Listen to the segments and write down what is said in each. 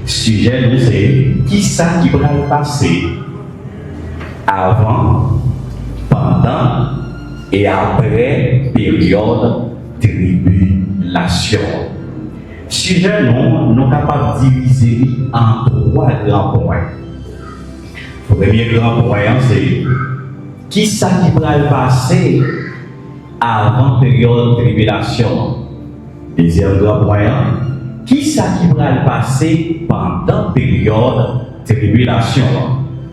Sujet nous c'est qui ça qui va le passer avant, pendant et après période tribulation. Sujet nous sommes capables de diviser en 3 grands points. Le premier grand point c'est qui ça qui va le passer avant période tribulation. Deuxième grand point, qui ça qui va le passer pendant période tribulation.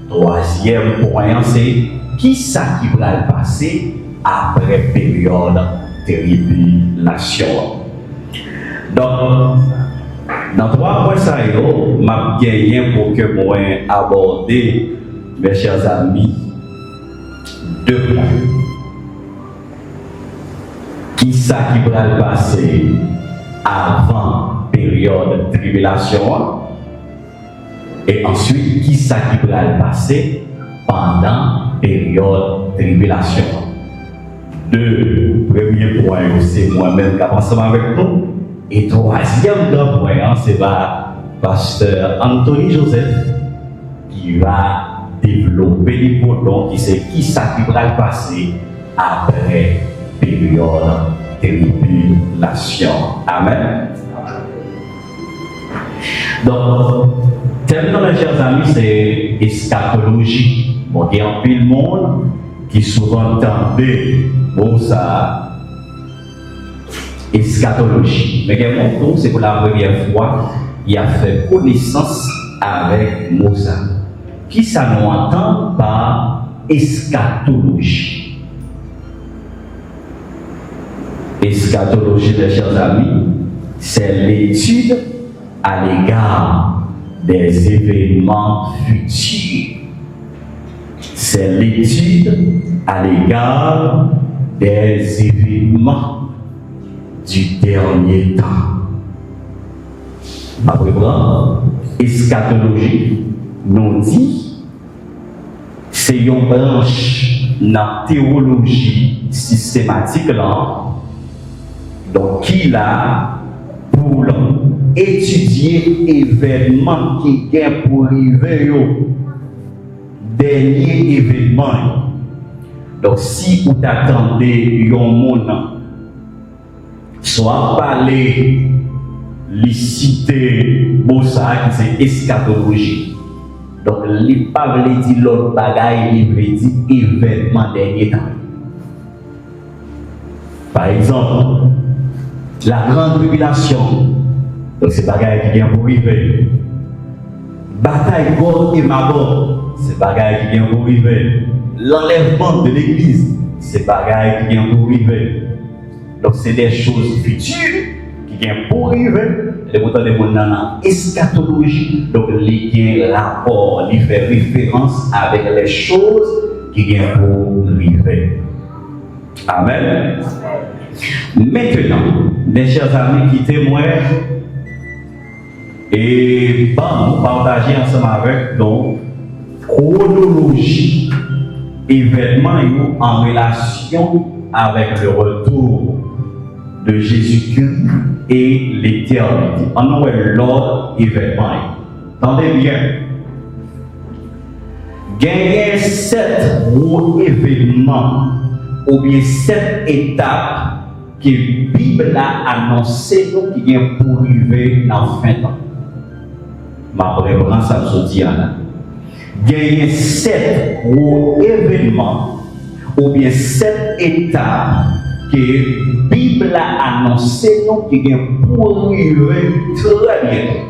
Troisième point, c'est qui ça qui va le passer après période tribulation. Donc, dans 3 points, ça y est, m'a gagné pour que moi aborder, mes chers amis, 2 points. Qui ça qui va le passer avant période tribulation et ensuite qui ça qui va le passer pendant période tribulation. 2 premiers points c'est moi-même qui ensemble avec nous et 3e grand point c'est pasteur Anthony Joseph qui va développer les points qui c'est qui ça qui va le passer après période tribulation. Amen. Donc, thème mes chers amis, c'est eschatologie. Bon, il y a un peu de monde qui souvent entendait pour ça, eschatologie. Mais c'est pour la première fois qu'il a fait connaissance avec Mozart. Qui ça nous entend par eschatologie? Eschatologie, mes chers amis, c'est l'étude à l'égard des événements futurs. C'est l'étude à l'égard des événements du dernier temps. Après quoi, eschatologie nous dit c'est une branche dans la théologie systématique là, donc qui l'a pour étudier événements qui viennent pour arriver au dernier événement. Donc si vous attendez un monde soit parler liciter ça qui c'est eschatologie. Donc il ne pas dire l'autre bagaille, il veut dire événement dernier temps. Par exemple, la grande tribulation, donc c'est bagaille qui vient pour arriver. Bataille Gog et Magog, c'est bagaille qui vient pour arriver. L'enlèvement de l'église, c'est bagaille qui vient pour arriver. Donc c'est des choses futures qui viennent pour arriver. Et pourtant des gens dans eschatologie, donc il y a un rapport, il fait référence avec les choses qui viennent pour arriver. Amen. Maintenant, mes chers amis qui témoignent, et nous partager ensemble avec donc chronologie événements en relation avec le retour de Jésus-Christ et l'éternité. En l'ordre événement. Attendez bien. Gagner 7 gros événements ou bien 7 étapes que la Bible a annoncé qui vient pour arriver dans la fin de temps. Ma préférence, ça me dit là. Gagner 7 gros événements ou bien 7 étapes que la Bible a annoncé qui vient pour arriver très bientôt.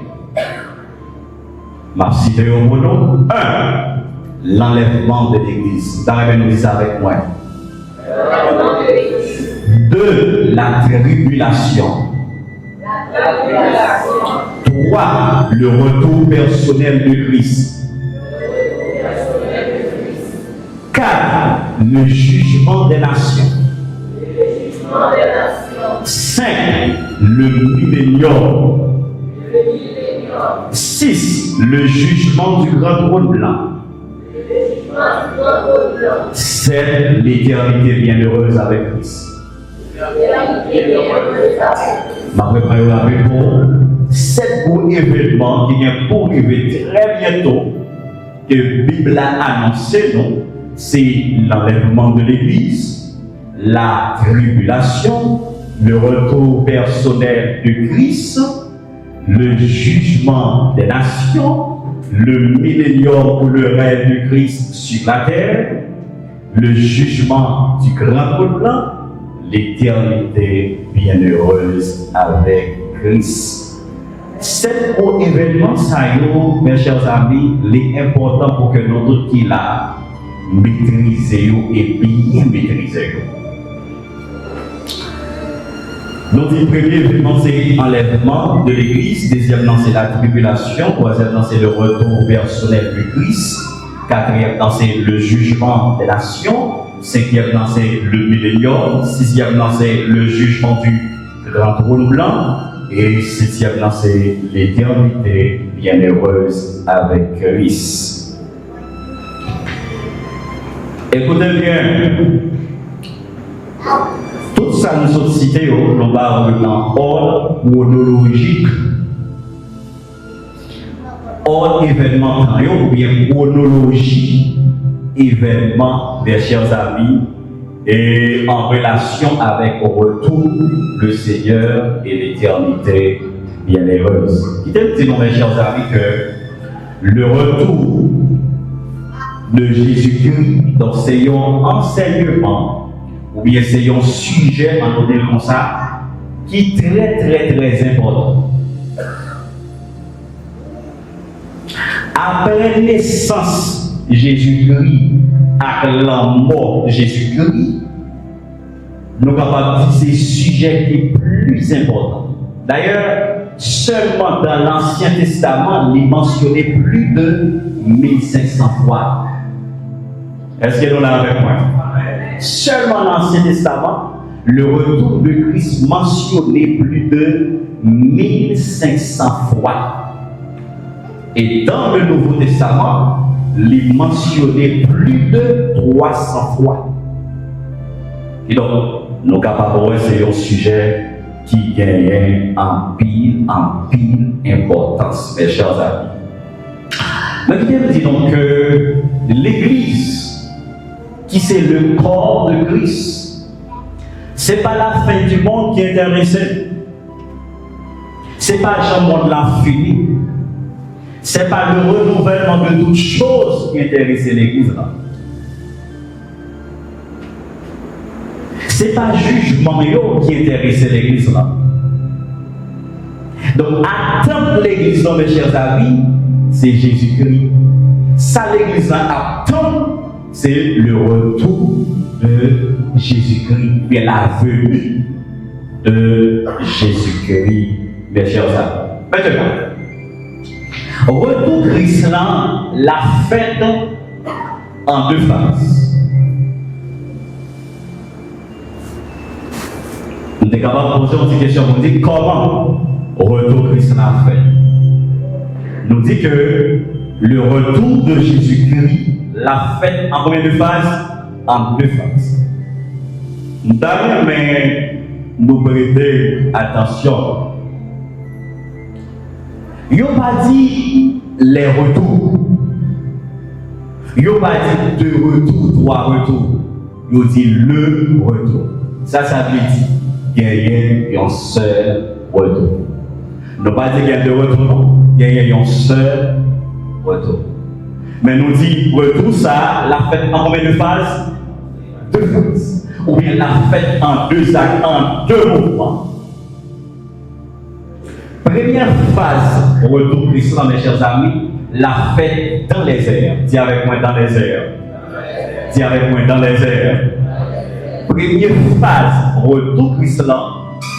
Ma cité au nom 1. L'enlèvement de l'église. Vous avez nous dit ça avec moi. 2. La tribulation. 3. Le retour personnel de Christ. 4. Le jugement des nations. 5. Le millénium. 6. Le jugement du grand trône blanc. 7. L'éternité bienheureuse avec Christ. Ma préparation pour 7 gros événements qui viennent pour arriver très bientôt, que la Bible a annoncé, non? C'est l'enlèvement de l'Église, la tribulation, le retour personnel de Christ, le jugement des nations, le millénium ou le règne de Christ sur la terre, le jugement du grand trône blanc, l'éternité bienheureuse avec Christ. Cet gros événement, ça y est, mes chers amis, il est important pour que nous tous qui là maîtrisions et bien maîtrisions. Donc, le premier événement, c'est l'enlèvement de l'Église. Deuxième, c'est la tribulation. Troisième, c'est le retour personnel du Christ. Quatrième, c'est le jugement des nations. Cinquième, c'est le millénium. Sixième, c'est le jugement du grand trône blanc. Et septième, c'est l'éternité bienheureuse avec Christ. Écoutez bien. Tout ça nous a cité, on va dans ordre chronologique. Ordre événement, ou bien chronologie événement, mes chers amis, et en relation avec le retour, le Seigneur et l'éternité bienheureuse. Il te dit, mes chers amis, que le retour de Jésus-Christ, donc c'est un enseignement, ou bien c'est un sujet, en donné comme ça, qui est très important. Après la naissance de Jésus-Christ, avec la mort de Jésus-Christ, nous sommes capables de dire que c'est un sujet qui est plus important. D'ailleurs, seulement dans l'Ancien Testament, il est mentionné plus de 1500 fois. Est-ce que nous l'avons avec moi? Seulement dans l'Ancien Testament, le retour de Christ mentionné plus de 1500 fois. Et dans le Nouveau Testament, il est mentionné plus de 300 fois. Et donc, nous sommes capables de voir c'est un sujet qui gagne en pile importance, mes chers amis. Mais Bible dit donc que l'Église, qui c'est le corps de Christ, ce n'est pas la fin du monde qui est intéressée. Ce n'est pas le monde la fini. Ce n'est pas le renouvellement de toutes choses qui intéresse l'Église. Ce n'est pas le jugement qui intéresse l'Église. Donc, attendre l'Église, mes chers amis, c'est Jésus-Christ. Ça, l'Église attend, c'est le retour de Jésus-Christ, bien la venue de Jésus-Christ, mes chers amis. Maintenant, retour Christ la fête en deux phases. Nous sommes capables de poser une question pour dire comment retour Christ la fête. Nous dit que le retour de Jésus-Christ la fête en combien de phases? En deux phases. D'ailleurs, mais nous prêtons attention. Il n'y a pas dit les retours. Il n'y a pas dit deux retours, trois retours. Il dit le retour. Ça veut dire qu'il y a un seul retour. Nous pas dire qu'il y a deux retours, il y a un seul retour. Mais nous dit retour, ça, la fête en combien de phases? Deux phases. Ou bien la fête en deux actes, en deux mouvements. Première phase, retour Christ, mes chers amis, la fête dans les airs. Dis avec moi dans les airs. Dis avec moi dans les airs. Première phase, retour Christ,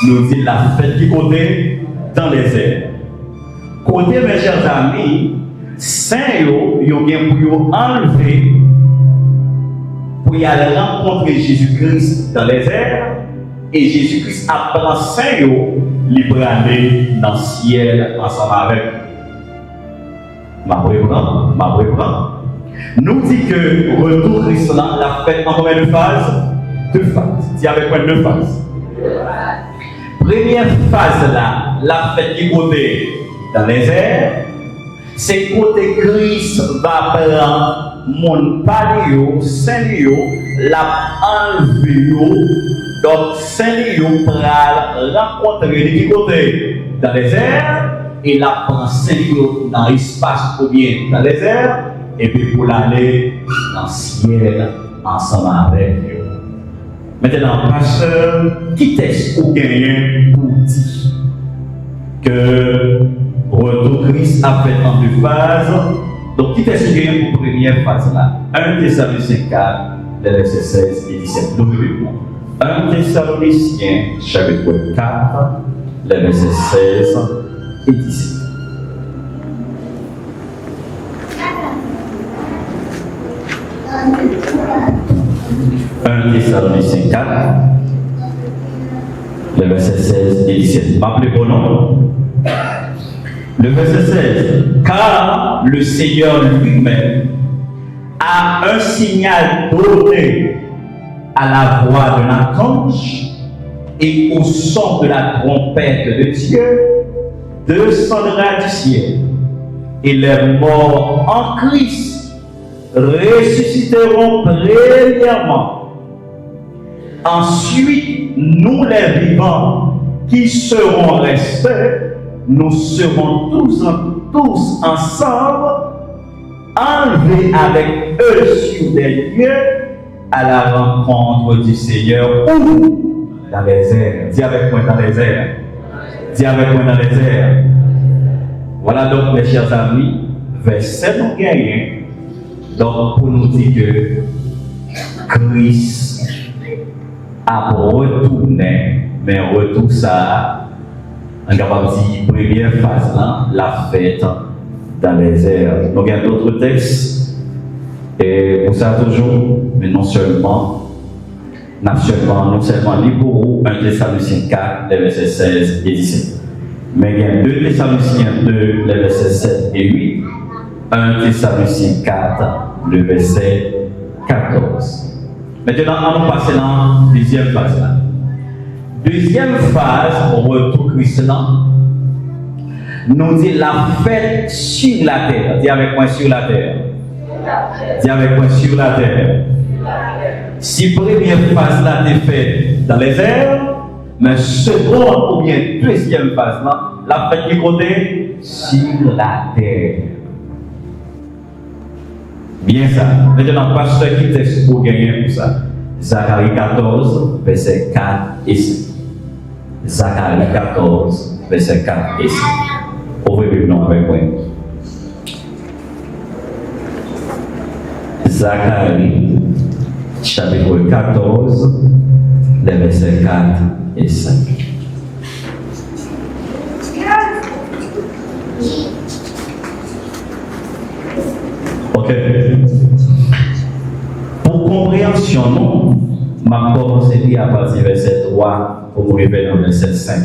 nous dit la fête qui côté dans les airs. Côté, mes chers amis, saint yo bien pour enlever, pour y aller rencontrer Jésus-Christ dans les airs, et Jésus-Christ apprend saint yo, libre aller dans le ciel ensemble avec. Ma reprend. Nous dit que retour Christ l'a fait en combien de phases? 2 phases. Dis avec moi 2 phases. Première phase là, la fête du côté dans les airs, c'est côté Christ va prendre mon palio, Saint-Lio, l'a enlevé, donc Saint-Lio va rencontrer du côté dans les airs, et la prend Saint-Lio dans l'espace ou bien dans les airs, et puis pour l'aller dans le ciel ensemble avec eux. Maintenant, pasteur, qui est-ce qu'on gagne pour dire que retour Christ a fait en 2 phases? Donc, qui est-ce qu'on gagne pour la première phase là? 1 Thessaloniciens 4, les versets 16 et 17. Nous vivons. 1 Thessaloniciens chapitre 4, les versets 16 et 17. Thessaloniciens 4, le verset 16 et 17. M'appelez bon nom. Le verset 16. Car le Seigneur lui-même a un signal donné à la voix d'un archange et au son de la trompette de Dieu descendra du ciel, et les morts en Christ ressusciteront premièrement. Ensuite, nous les vivants qui serons restés, nous serons tous ensemble enlevés avec eux sur des lieux à la rencontre du Seigneur ou dans les airs. Dis avec moi dans les airs. Dis avec moi dans les airs. Voilà donc mes chers amis, verset nous gagnons. Donc pour nous dire que Christ a retourné, mais retour ça, on est capable de dire, première phase là, la fête dans les airs. Donc il y a d'autres textes, et pour ça toujours, mais non seulement libre 1 Thessaloniciens 4, les versets 16 et 17. Mais il y a 2 Thessaloniciens 2, les versets 7 et 8, 1 Thessaloniciens 4, le verset 14. Maintenant, on va passer dans la deuxième phase. Deuxième phase, retour Christ, nous dit la fête sur la terre. Dis avec moi sur la terre. Dis avec moi sur la terre. Si première phase là est faite dans les airs, mais seconde ou bien deuxième phase là, la fête du côté sur la terre. Bien ça. Maintenant, pasteur qui texte pour gagner pour ça. Zacharie 14, verset 4 et 5. Zacharie 14, verset 4 et 5. Ouvrez le nom avec moi. Zacharie, chapitre 14, les versets 4 et 5. Ok. Pour compréhension, non, ma commencé à partir du verset 3 pour arriver dans le verset 5.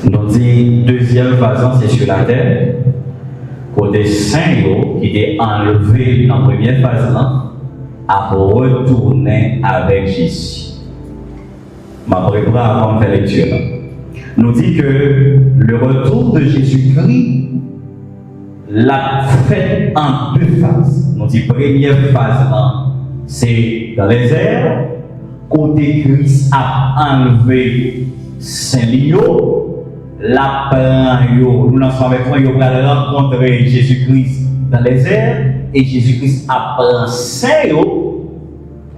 Nous dit deuxième façon, c'est sur la terre. Côté saint qui est enlevé dans la première phase là, à retourner avec Jésus. Ma préparation avant de faire lecture. Nous dit que le retour de Jésus-Christ l'a fait en 2 phases. Nous dit première phase, c'est dans les airs, côté Christ a enlevé Saint-Lio, la prend, nous ensemble avec moi, il va rencontrer Jésus-Christ dans les airs, et Jésus-Christ apprend Saint-Lio,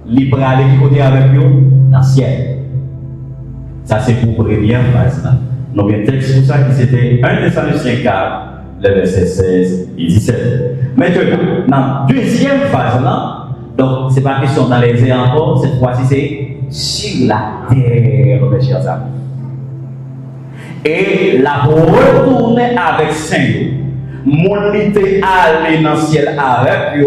il va aller côté avec nous dans le ciel. Ça, c'est pour la première phase. Donc, il y a un texte pour ça qui c'était 1 Thessaloniciens 4, le verset 16 et 17. Maintenant, dans la deuxième phase, donc, ce n'est pas question dans les airs encore, cette fois-ci, c'est sur la terre, mes chers amis. Et la retourner avec Saint. Mon était allé dans le ciel avec eux,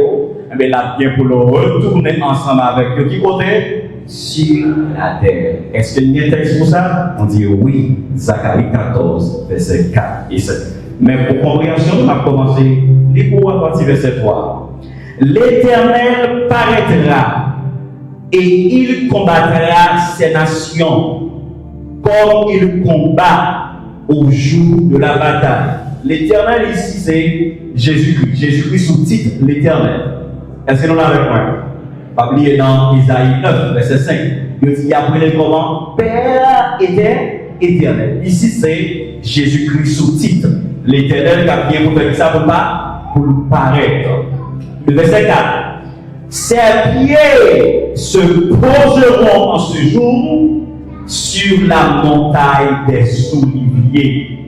mais là bien pour le retourner ensemble avec eux. Qui côté? Sur la terre. Est-ce qu'il y a un texte pour ça? On dit oui, Zacharie 14, verset 4 et 7. Mais pour compréhension, on va commencer pour à partir verset 3. L'Éternel paraîtra et il combattra ces nations comme il combat au jour de la bataille. L'Éternel ici c'est Jésus-Christ. Jésus-Christ sous-titre l'Éternel. Est-ce que nous l'avons avec moi? Pas oublier dans Isaïe 9, verset 5. Il dit apprenez comment Père était éternel. Ici c'est Jésus-Christ sous-titre. L'Éternel qui a bien pour faire ça pour pas pour paraître. Le verset 4. Ses pieds se poseront en ce jour sur la montagne des oliviers.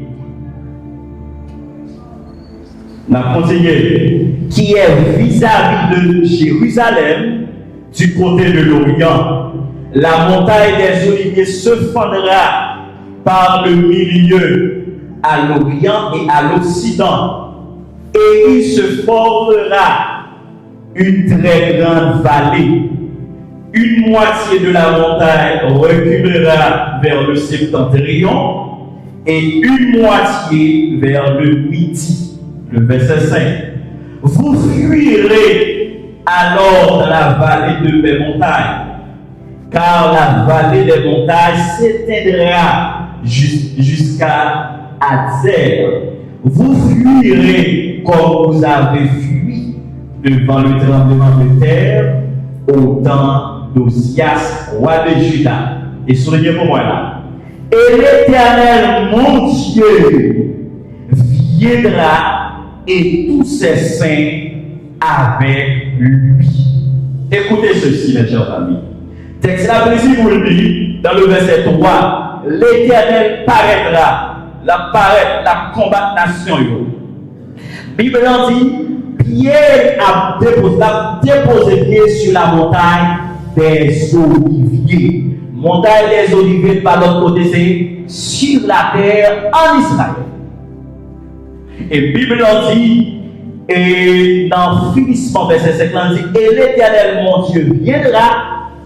On a continué. Qui est vis-à-vis de Jérusalem, du côté de l'Orient. La montagne des oliviers se fendra par le milieu à l'Orient et à l'Occident. Et il se formera une très grande vallée. Une moitié de la montagne reculera vers le septentrion et une moitié vers le midi. Le verset 5. Vous fuirez alors dans la vallée de mes montagnes, car la vallée des montagnes s'éteindra jusqu'à Adzer. Vous fuirez comme vous avez fui devant le tremblement de terre au temps d'Osias, roi de Juda. Et soulignez pour moi là. Et l'Éternel, mon Dieu, viendra et tous ses saints avec lui. Écoutez ceci, mes chers amis. Texte là, ici vous le dit, dans le verset 3, l'Éternel paraîtra, la combattre nation. Bible dit, Pierre a déposé pied sur la montagne des oliviers. Montagne des oliviers, par l'autre côté, c'est sur la terre en Israël. Et Bible dit, et dans Philippiens verset 5, dit, et l'Éternel mon Dieu viendra,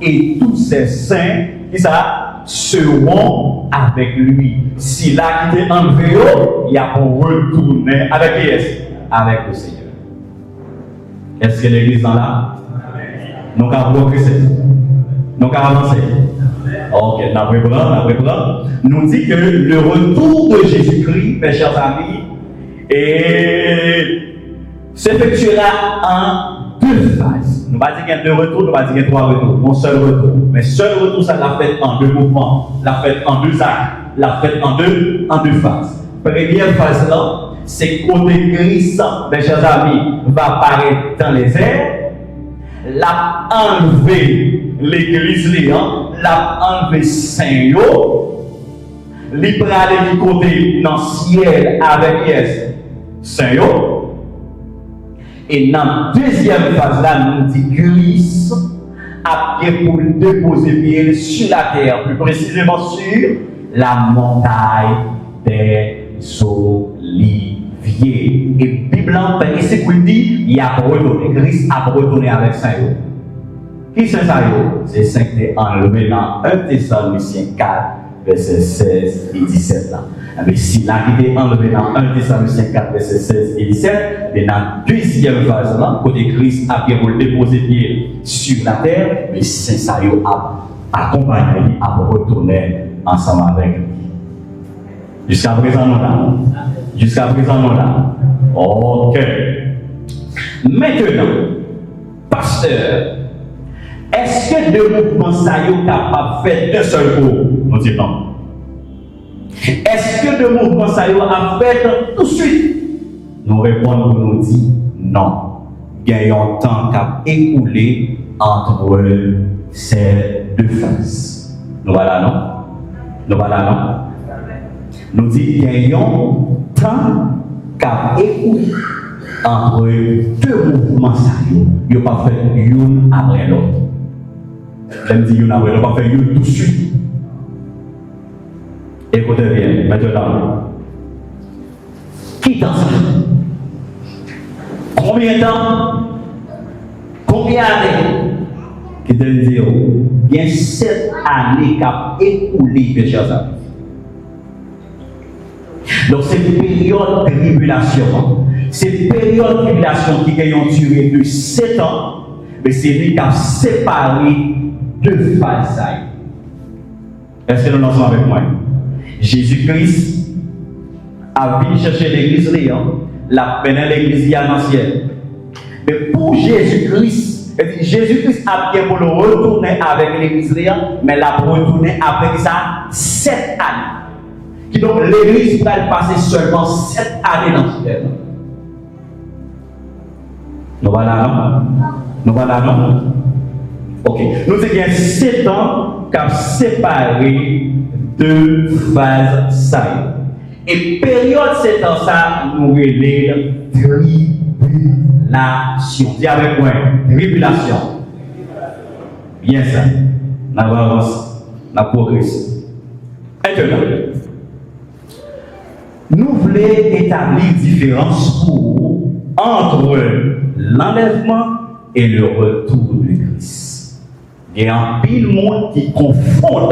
et tous ses saints, qui ça, seront avec lui. Si là qui est enlevé, il y a pour retourner avec qui est-ce? Avec le Seigneur. Est-ce que l'église est là? Nous avons progressé. Nous avons avancé. Ok, nous dit que le retour de Jésus-Christ, mes chers amis, s'effectuera en deux phases. Nous ne pas dire qu'il y a deux retours, nous ne pas dire qu'il y a trois retours. Mon seul retour. Mais seul retour, ça l'a fait en deux mouvements, l'a fait en deux actes, l'a fait en deux phases. Première phase là, c'est côté Christ, mes chers amis, va apparaître dans les airs, l'a enlevé l'église liant, l'a enlevé Saint-Yo, li prale du côté dans le ciel avec yes, Saint-Yo. Et dans la deuxième phase là, nous dit Christ a bien pour déposer pied sur la terre, plus précisément sur la montagne des oliviers. Et Bible en fait, et c'est qu'il dit, il a retourné, Christ a retourné avec Saint-Yo. Qui c'est Saint-Yo? C'est Saint qui est enlevé dans 1 Thessaloniciens 4, verset 16 et 17 là. Mais si là qui est enlevé dans 1 Thessaloniciens 4, verset 16 et 17, mais dans la deuxième phase là, côté Christ a bien pour déposer pied sur la terre, mais Saint Saint-Yo a accompagné, a retourné ensemble avec lui. Jusqu'à présent, nous là. Jusqu'à présent, nous là. Ok. Maintenant, pasteur, est-ce que deux mouvements sont capables de faire d'un seul coup? Nous disons non. Est-ce que deux mouvements sont capables de faire tout de suite? Nous répondons, nous disons non. Il y a un temps qui a écoulé entre ces deux phases. Nous voilà, non? Nous voilà, non? Nous disons qu'il y a un temps qui a écoulé entre deux mouvements. Il n'y a pas fait l'une après l'autre. Je me dis, on va faire tout de suite. Écoutez bien, maintenant. Qui dans ça? Combien de temps? Combien d'années? Qui te dit, il y a 7 années qui ont écoulé, mes chers amis. Donc, cette période de tribulation, cette période de tribulation qui a duré de 7 ans, mais c'est lui qui a séparé deux phases. Est-ce que nous en sommes avec moi? Jésus-Christ a venu chercher l'église, la peine l'église ancienne. Mais pour Jésus-Christ, Jésus-Christ a bien pour le retourner avec l'église, mais l'a retourné avec ça 7 années. Qui donc l'église va passer seulement 7 années dans ce terme. Nous voilà, non? Ok. Nous avons 7 ans qui ont séparé deux phases. Et période 7 ans, ça nous relève tribulation. Dis avec moi, tribulation. Bien ça. Nous avons progressé. Maintenant, nous voulons établir différence entre l'enlèvement et le retour de Christ. Il y a un pile monde qui confond